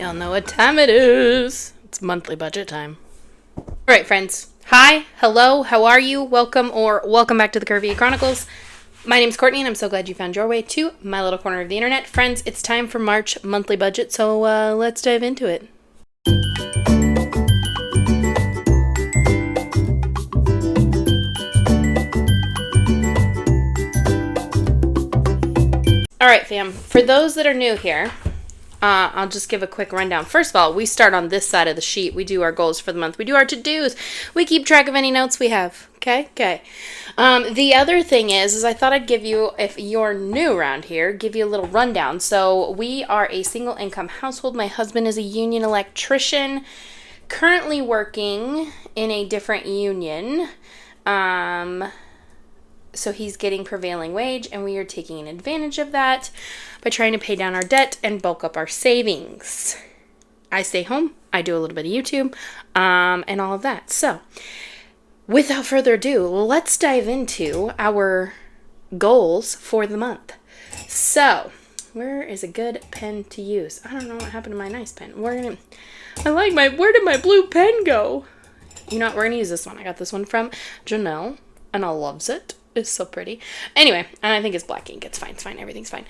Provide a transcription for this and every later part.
Y'all know what time it is. It's monthly budget time. All right, friends. Hi, hello, how are you? Welcome back to the Curvy E Chronicles. My name's Courtney, and I'm so glad you found your way to my little corner of the internet. Friends, it's time for March monthly budget, so let's dive into it. All right, fam. For those that are new here, I'll just give a quick rundown. First of all, we start on this side of the sheet. We do our goals for the month. We do our to-dos. We keep track of any notes we have. Okay. The other thing is I thought I'd give you, if you're new around here, give you a little rundown. So we are a single income household. My husband is a union electrician, currently working in a different union. So he's getting prevailing wage, and we are taking advantage of that by trying to pay down our debt and bulk up our savings. I stay home. I do a little bit of YouTube, and all of that. So, without further ado, let's dive into our goals for the month. So, where is a good pen to use? I don't know what happened to my nice pen. Where did my blue pen go? You know what? We're gonna use this one. I got this one from Janelle, and I loves it. It's so pretty. Anyway, and I think it's black ink. It's fine. Everything's fine.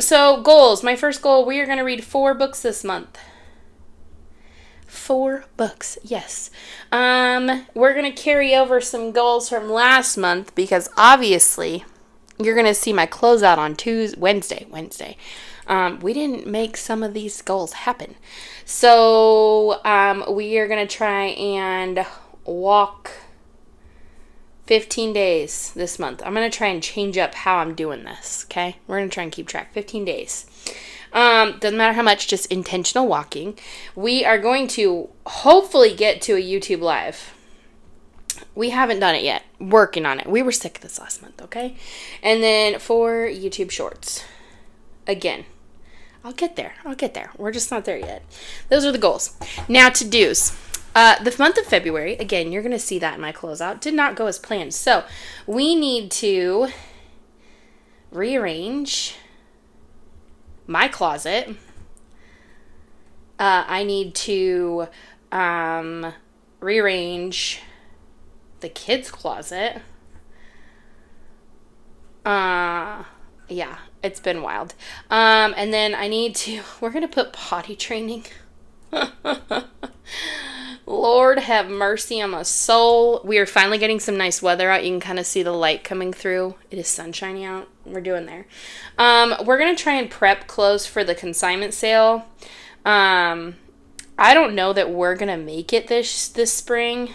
So goals. My first goal, we are going to read 4 books this month. 4 books. Yes. We're going to carry over some goals from last month because obviously you're going to see my closeout on Wednesday. We didn't make some of these goals happen. So, we are going to try and walk 15 days this month. I'm going to try and change up how I'm doing this, okay? We're going to try and keep track. 15 days. Doesn't matter how much, just intentional walking. We are going to hopefully get to a YouTube Live. We haven't done it yet. Working on it. We were sick this last month, okay? And then 4 YouTube Shorts. Again, I'll get there. We're just not there yet. Those are the goals. Now, to-dos. The month of February, again, you're going to see that in my closeout, did not go as planned. So we need to rearrange my closet. I need to rearrange the kids' closet. Yeah, it's been wild. And then we're going to put potty training. Lord have mercy on my soul. We are finally getting some nice weather out. You can kind of see the light coming through. It is sunshiny out. We're doing there. We're going to try and prep clothes for the consignment sale. I don't know that we're going to make it this spring.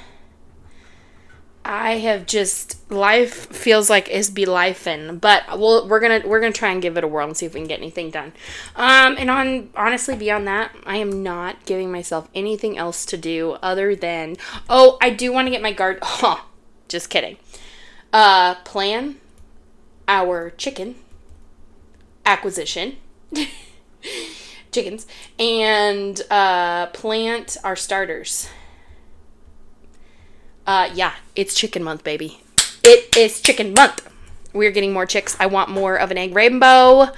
Life feels like it's be lifing, but we're gonna try and give it a whirl and see if we can get anything done. Honestly, beyond that, I am not giving myself anything else to do other than, I do want to get my garden. Just kidding. Plan our chicken acquisition, chickens, and plant our starters. Yeah, it's chicken month, baby. It is chicken month. We're getting more chicks. I want more of an egg rainbow.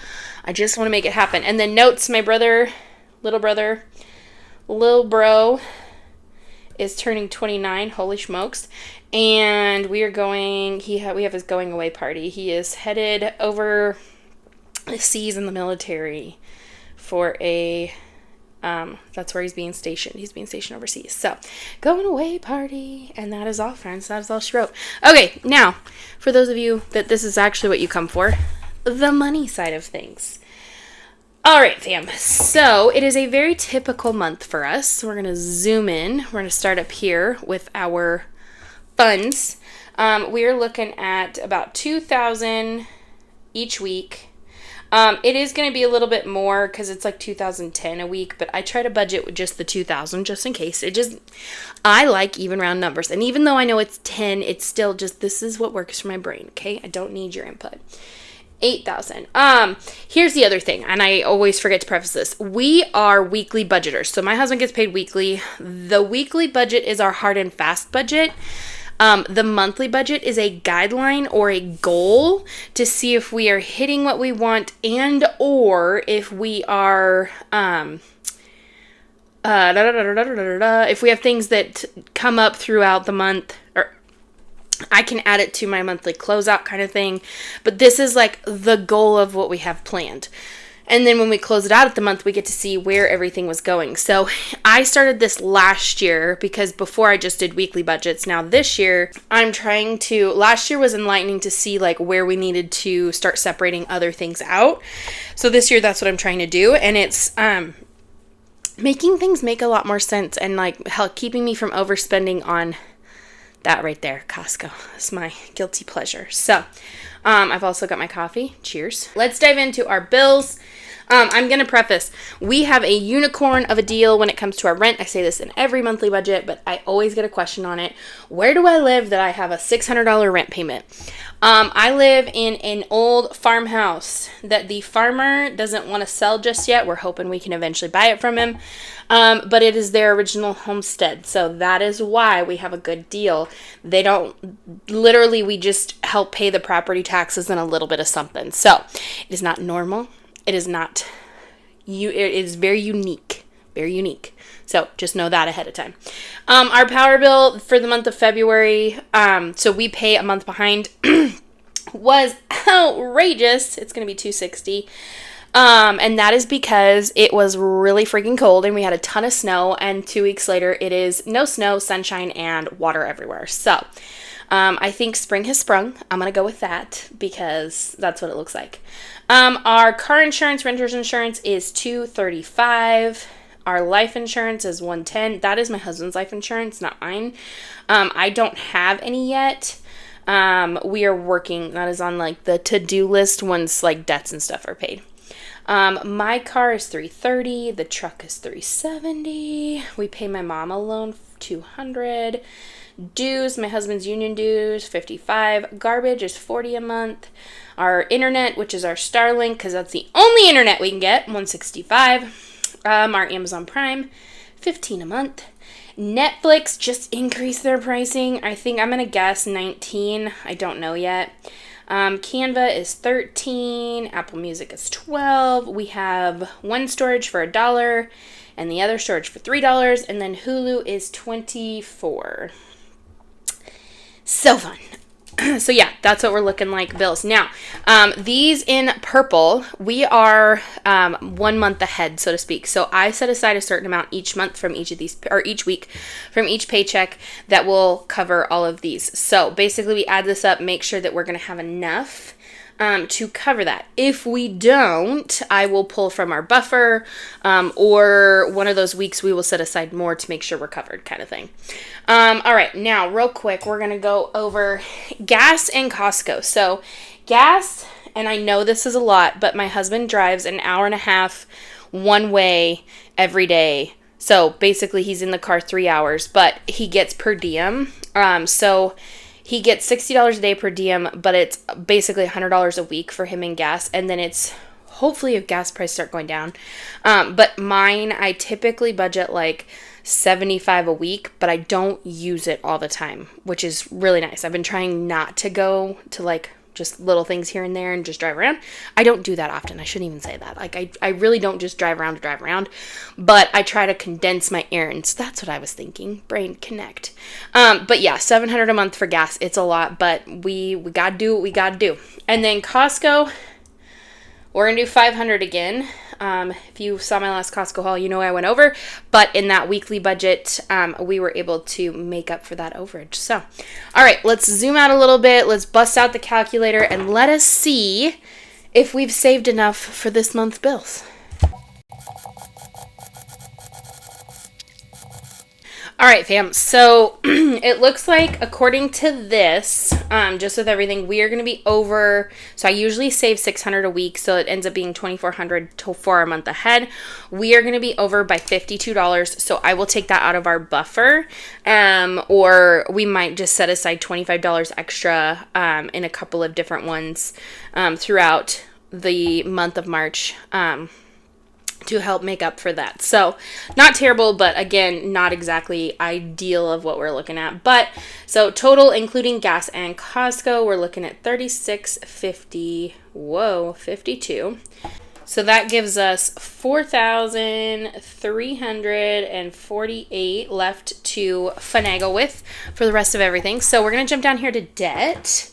I just want to make it happen. And then notes, my little bro is turning 29. Holy smokes. And we have his going away party. He is headed over the seas in the military for that's where he's being stationed. He's being stationed overseas. So, going away party. And that is all, friends. That is all she wrote. Okay, now, for those of you that this is actually what you come for, the money side of things. All right, fam. So, it is a very typical month for us. We're going to zoom in. We're going to start up here with our funds. We're looking at about $2,000 each week. It is going to be a little bit more because it's like $2,010 a week, but I try to budget with just the $2,000 just in case. I like even round numbers. And even though I know it's 10, it's still just, this is what works for my brain, okay? I don't need your input. $8,000. Here's the other thing, and I always forget to preface this. We are weekly budgeters. So my husband gets paid weekly. The weekly budget is our hard and fast budget. The monthly budget is a guideline or a goal to see if we are hitting what we want and or if we are If we have things that come up throughout the month, or I can add it to my monthly closeout kind of thing. But this is like the goal of what we have planned. And then when we close it out at the month, we get to see where everything was going. So I started this last year because before I just did weekly budgets. Now this year, last year was enlightening to see like where we needed to start separating other things out. So this year, that's what I'm trying to do. And it's making things make a lot more sense and like keeping me from overspending on that right there, Costco. It's my guilty pleasure. So I've also got my coffee. Cheers. Let's dive into our bills. I'm going to preface, we have a unicorn of a deal when it comes to our rent. I say this in every monthly budget, but I always get a question on it. Where do I live that I have a $600 rent payment? I live in an old farmhouse that the farmer doesn't want to sell just yet. We're hoping we can eventually buy it from him. But it is their original homestead. So that is why we have a good deal. We just help pay the property taxes and a little bit of something. So it is not normal. It is very unique. Very unique. So just know that ahead of time. Our power bill for the month of February, so we pay a month behind, was outrageous. It's going to be $260. And that is because it was really freaking cold and we had a ton of snow, and 2 weeks later it is no snow, sunshine, and water everywhere. So I think spring has sprung. I'm going to go with that because that's what it looks like. Our car insurance, renter's insurance is $235. Our life insurance is $110. That is my husband's life insurance, not mine. I don't have any yet. We are working. That is on like the to-do list once like debts and stuff are paid. My car is $330. The truck is $370. We pay my mom a loan $200. Dues, my husband's union dues, $55. Garbage is $40 a month. Our internet, which is our Starlink, because that's the only internet we can get, $165. Our Amazon Prime, $15 a month. Netflix just increased their pricing. I think I'm going to guess $19. I don't know yet. Canva is $13. Apple Music is $12. We have one storage for $1 and the other storage for $3. And then Hulu is $24. So fun. So yeah, that's what we're looking like bills. Now, these in purple, we are 1 month ahead, so to speak. So I set aside a certain amount each month from each of these, or each week from each paycheck that will cover all of these. So basically we add this up, make sure that we're going to have enough to cover that. If we don't, I will pull from our buffer, or one of those weeks we will set aside more to make sure we're covered, kind of thing. All right, now real quick, we're going to go over gas and Costco. So gas, and I know this is a lot, but my husband drives an hour and a half one way every day. So basically he's in the car 3 hours, but he gets per diem. So he gets $60 a day per diem, but it's basically $100 a week for him in gas. And then it's hopefully if gas prices start going down. But mine, I typically budget like $75 a week, but I don't use it all the time, which is really nice. I've been trying not to go to like just little things here and there and just drive around. I don't do that often. I shouldn't even say that. Like I really don't just drive around to drive around, but I try to condense my errands. That's what I was thinking. Brain connect. But yeah, $700 a month for gas. It's a lot, but we gotta do what we gotta do. And then Costco, we're gonna do $500 again. If you saw my last Costco haul, you know I went over, but in that weekly budget, we were able to make up for that overage. So, all right, let's zoom out a little bit. Let's bust out the calculator and let us see if we've saved enough for this month's bills. All right, fam. So it looks like, according to this, just with everything, we are going to be over. So I usually save $600 a week, so it ends up being $2,400 for a month ahead. We are going to be over by $52. So I will take that out of our buffer, or we might just set aside $25 extra in a couple of different ones throughout the month of March. To help make up for that. So not terrible, but again, not exactly ideal of what we're looking at. But so total, including gas and Costco, we're looking at $36.50. Whoa, 52. So that gives us $4,348 left to finagle with for the rest of everything. So we're going to jump down here to debt.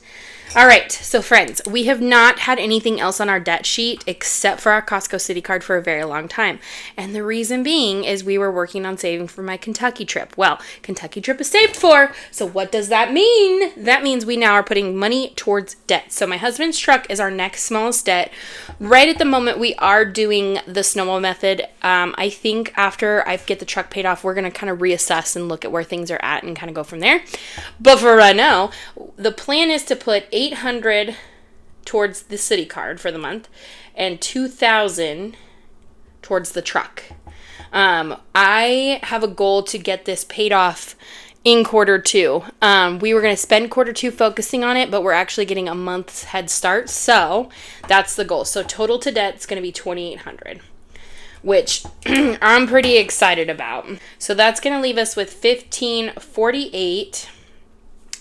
All right, so friends, we have not had anything else on our debt sheet except for our Costco City card for a very long time. And the reason being is we were working on saving for my Kentucky trip. Well, Kentucky trip is saved for, so what does that mean? That means we now are putting money towards debt. So my husband's truck is our next smallest debt. Right at the moment, we are doing the snowball method. I think after I get the truck paid off, we're going to kind of reassess and look at where things are at and kind of go from there. But for right now, the plan is to put $800 towards the city card for the month and $2,000 towards the truck. I have a goal to get this paid off in Q2. We were going to spend Q2 focusing on it, but we're actually getting a month's head start. So that's the goal. So total to debt is going to be $2,800, which I'm pretty excited about. So that's going to leave us with $1,548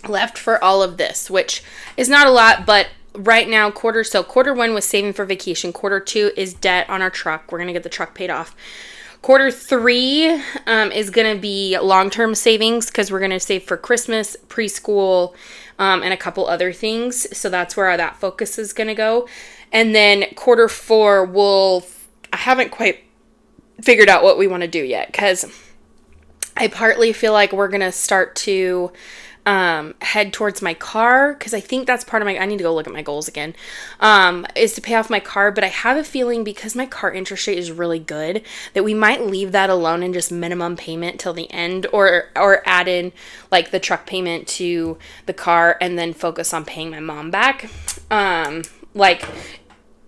left for all of this, which is not a lot, but right now Q1 was saving for vacation. Q2 is debt on our truck. We're going to get the truck paid off. Q3 is going to be long-term savings because we're going to save for Christmas, preschool, and a couple other things. So that's where that focus is going to go. And then Q4 I haven't quite figured out what we want to do yet, because I partly feel like we're going to start to head towards my car, because I think that's part of I need to go look at my goals again, is to pay off my car. But I have a feeling, because my car interest rate is really good, that we might leave that alone and just minimum payment till the end, or add in like the truck payment to the car and then focus on paying my mom back. Like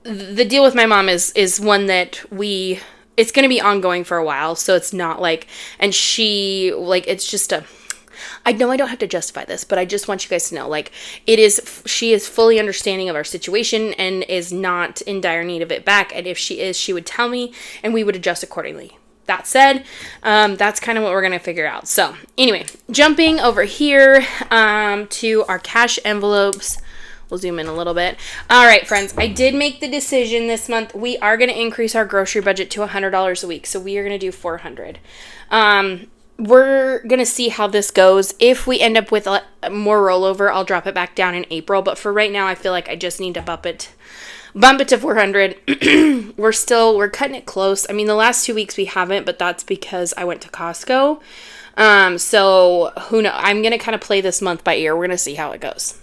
the deal with my mom is one that it's going to be ongoing for a while. So it's not like, and she, like, it's just I know I don't have to justify this, but I just want you guys to know, like, she is fully understanding of our situation and is not in dire need of it back. And if she is, she would tell me and we would adjust accordingly. That said, that's kind of what we're going to figure out. So anyway, jumping over here to our cash envelopes. We'll zoom in a little bit. All right, friends, I did make the decision this month. We are going to increase our grocery budget to $100 a week. So we are going to do $400. We're going to see how this goes. If we end up with more rollover, I'll drop it back down in April. But for right now, I feel like I just need to bump it to 400. We're cutting it close. I mean, the last 2 weeks we haven't, but that's because I went to Costco. So who knows? I'm going to kind of play this month by ear. We're going to see how it goes.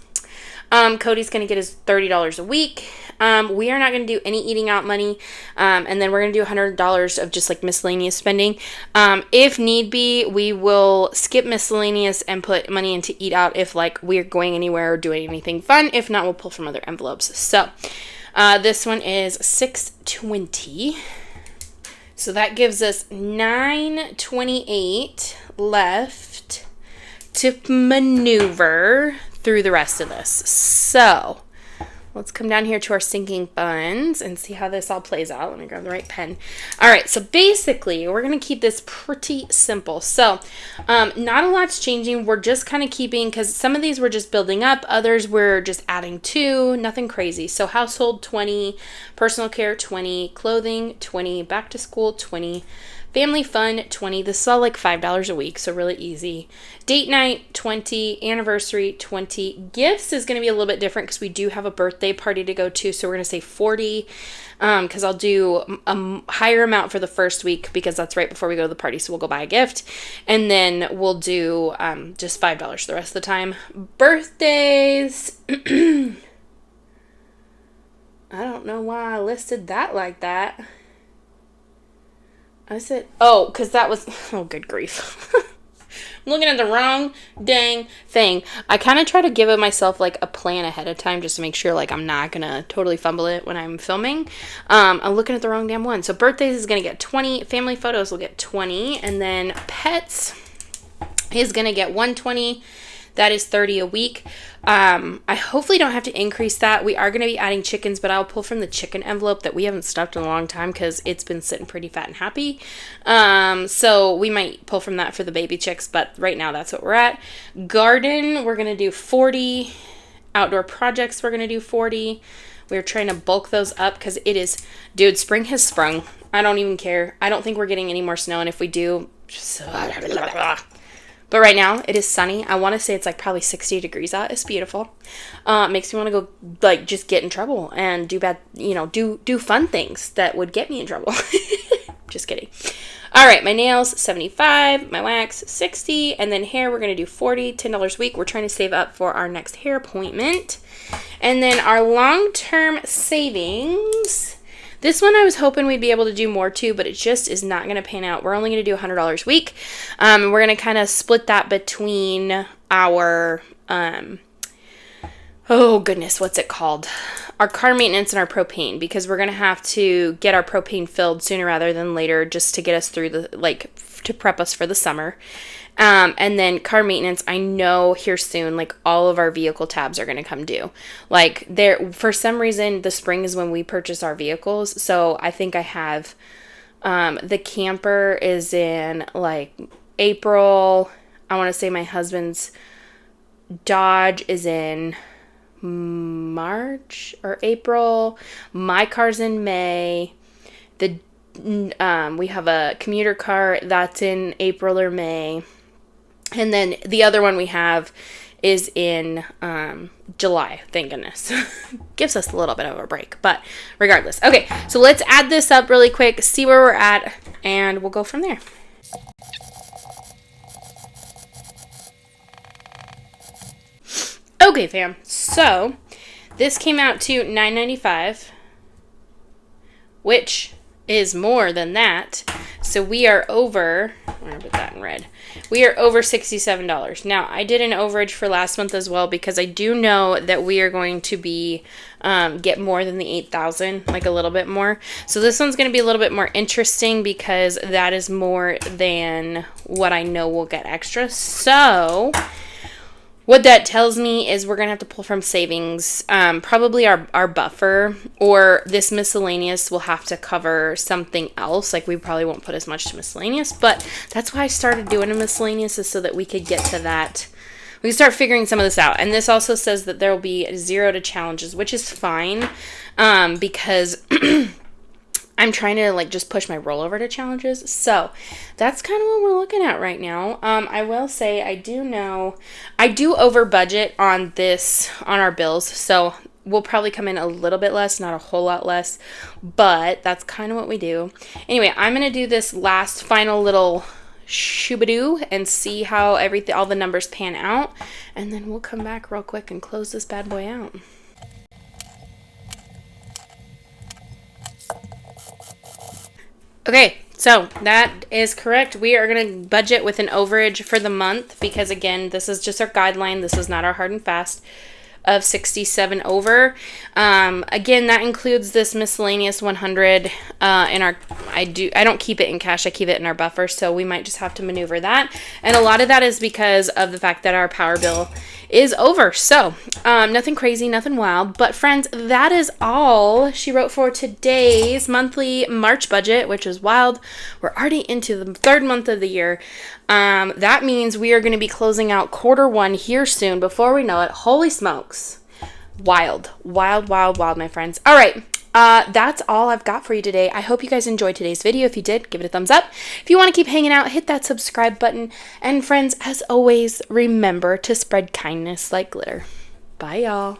Cody's going to get his $30 a week. We are not going to do any eating out money. And then we're going to do $100 of just like miscellaneous spending. If need be, we will skip miscellaneous and put money into eat out if like we're going anywhere or doing anything fun. If not, we'll pull from other envelopes. So, this one is $620. So that gives us $928 left to maneuver through the rest of this. So let's come down here to our sinking funds and see how this all plays out. Let me grab the right pen. All right, so basically we're going to keep this pretty simple. So not a lot's changing. We're just kind of keeping, because some of these we're just building up, others we're just adding to, nothing crazy. So household 20, personal care 20, clothing 20, back to school 20, family fun 20. This is all like $5 a week, so really easy. Date night 20, anniversary 20. Gifts is going to be a little bit different because we do have a birthday party to go to, so we're going to say 40, because I'll do a higher amount for the first week because that's right before we go to the party, so we'll go buy a gift, and then we'll do just $5 the rest of the time. Birthdays. I don't know why I listed that like that. I said, because that was, good grief. I'm looking at the wrong dang thing. I kind of try to give myself like a plan ahead of time just to make sure like I'm not going to totally fumble it when I'm filming. I'm looking at the wrong damn one. So birthdays is going to get 20. Family photos will get 20. And then pets is going to get 120. That is 30 a week. I hopefully don't have to increase that. We are going to be adding chickens, but I'll pull from the chicken envelope that we haven't stuffed in a long time because it's been sitting pretty fat and happy. So we might pull from that for the baby chicks, but right now that's what we're at. Garden, we're going to do 40. Outdoor projects, we're going to do 40. We're trying to bulk those up because it is, dude, spring has sprung. I don't even care. I don't think we're getting any more snow, and if we do, but right now it is sunny. I want to say it's like probably 60 degrees out. It's beautiful. Makes me want to go like just get in trouble and do bad, do fun things that would get me in trouble. Just kidding. All right, my nails, $75, my wax, $60, and then hair, we're going to do $40, $10 a week. We're trying to save up for our next hair appointment. And then our long-term savings, this one I was hoping we'd be able to do more too, but it just is not going to pan out. We're only going to do $100 a week. We're going to kind of split that between our, oh goodness, what's it called? Our car maintenance and our propane, because we're going to have to get our propane filled sooner rather than later just to get us through to prep us for the summer. And then car maintenance, I know here soon, like all of our vehicle tabs are going to come due. Like for some reason, the spring is when we purchase our vehicles. So I think I have, the camper is in like April. I want to say my husband's Dodge is in March or April. My car's in May. We have a commuter car that's in April or May, and then the other one we have is in July. Thank goodness. Gives us a little bit of a break, but regardless. Okay, so let's add this up really quick, see where we're at, and we'll go from there. Okay, fam, so this came out to $9.95, which is more than that. So we are over, I'm going to put that in red. We are over $67. Now, I did an overage for last month as well because I do know that we are going to be, get more than the 8,000, like a little bit more. So this one's going to be a little bit more interesting because that is more than what I know we'll get extra. So what that tells me is we're going to have to pull from savings, probably our buffer, or this miscellaneous will have to cover something else. Like we probably won't put as much to miscellaneous, but that's why I started doing a miscellaneous, is so that we could get to that. We can start figuring some of this out. And this also says that there will be 0 to challenges, which is fine, because I'm trying to like just push my rollover to challenges. So that's kind of what we're looking at right now. I will say I do over budget on our bills. So we'll probably come in a little bit less, not a whole lot less, but that's kind of what we do. Anyway, I'm going to do this last final little shoobadoo and see how all the numbers pan out. And then we'll come back real quick and close this bad boy out. Okay, so that is correct. We are going to budget with an overage for the month because, again, this is just our guideline. This is not our hard and fast of 67 over. Again, that includes this miscellaneous 100 in our, I don't keep it in cash, I keep it in our buffer, so we might just have to maneuver that. And a lot of that is because of the fact that our power bill is over. So, nothing crazy, nothing wild. But friends, that is all she wrote for today's monthly March budget, which is wild. We're already into the 3rd month of the year. That means we are going to be closing out Q1 here soon. Before we know it, holy smokes. Wild, wild, wild, wild, my friends. All right. That's all I've got for you today. I hope you guys enjoyed today's video. If you did, give it a thumbs up. If you want to keep hanging out, hit that subscribe button. And friends, as always, remember to spread kindness like glitter. Bye, y'all.